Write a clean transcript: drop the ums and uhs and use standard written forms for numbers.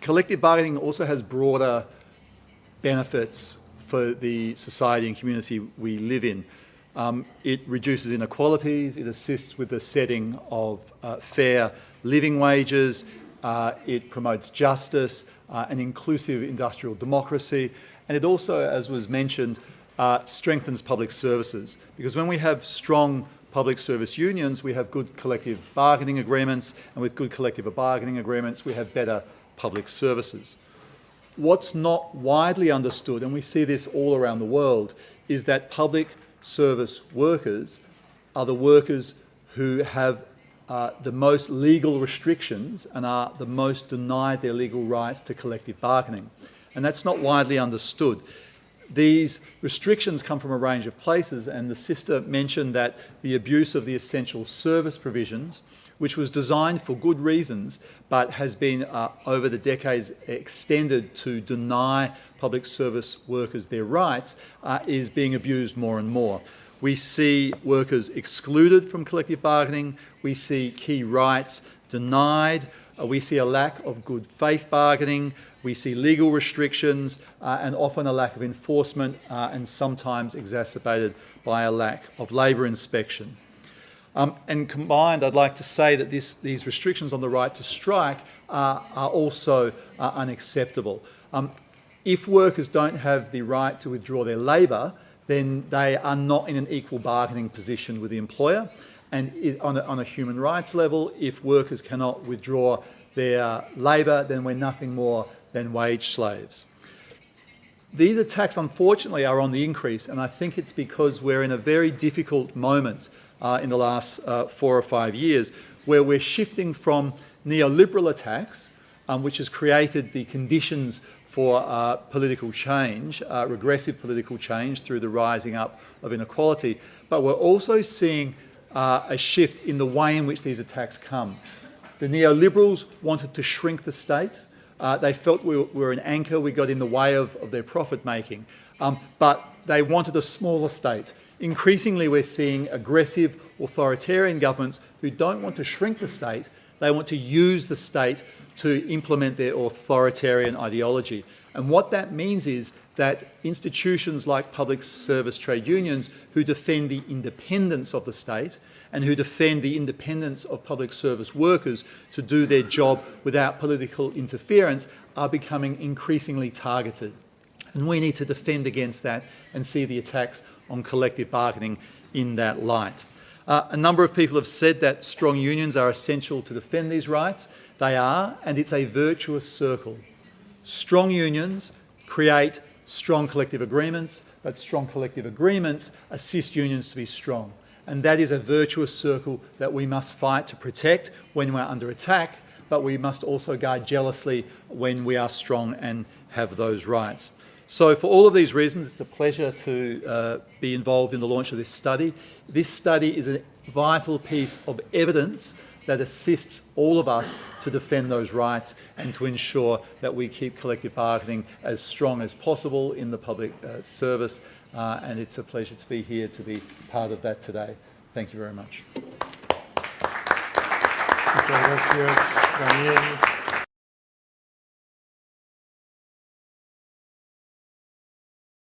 Collective bargaining also has broader benefits for the society and community we live in. It reduces inequalities, it assists with the setting of fair living wages, it promotes justice, and inclusive industrial democracy, and it also, as was mentioned, strengthens public services. Because when we have strong public service unions, we have good collective bargaining agreements, and with good collective bargaining agreements, we have better public services. What's not widely understood, and we see this all around the world, is that public service workers are the workers who have the most legal restrictions and are the most denied their legal rights to collective bargaining. And that's not widely understood. These restrictions come from a range of places, and the sister mentioned that the abuse of the essential service provisions, which was designed for good reasons, but has been over the decades extended to deny public service workers their rights, is being abused more and more. We see workers excluded from collective bargaining, we see key rights denied, we see a lack of good faith bargaining, we see legal restrictions, and often a lack of enforcement, and sometimes exacerbated by a lack of labour inspection. And combined, I'd like to say that these restrictions on the right to strike are also unacceptable. If workers don't have the right to withdraw their labour, then they are not in an equal bargaining position with the employer. And on a human rights level, if workers cannot withdraw their labour, then we're nothing more than wage slaves. These attacks, unfortunately, are on the increase, and I think it's because we're in a very difficult moment in the last 4 or 5 years, where we're shifting from neoliberal attacks, which has created the conditions for political change, regressive political change through the rising up of inequality, but we're also seeing a shift in the way in which these attacks come. The neoliberals wanted to shrink the state. They felt we were an anchor, we got in the way of their profit making, but they wanted a smaller state. Increasingly, we're seeing aggressive authoritarian governments who don't want to shrink the state, they want to use the state to implement their authoritarian ideology. And what that means is that institutions like public service trade unions who defend the independence of the state and who defend the independence of public service workers to do their job without political interference are becoming increasingly targeted. And we need to defend against that and see the attacks on collective bargaining in that light. A number of people have said that strong unions are essential to defend these rights. They are, and it's a virtuous circle. Strong unions create strong collective agreements, but strong collective agreements assist unions to be strong. And that is a virtuous circle that we must fight to protect when we're under attack, but we must also guard jealously when we are strong and have those rights. So for all of these reasons, it's a pleasure to be involved in the launch of this study. This study is a vital piece of evidence that assists all of us to defend those rights and to ensure that we keep collective bargaining as strong as possible in the public service. And it's a pleasure to be here to be part of that today. Thank you very much. Muchas gracias, Daniel.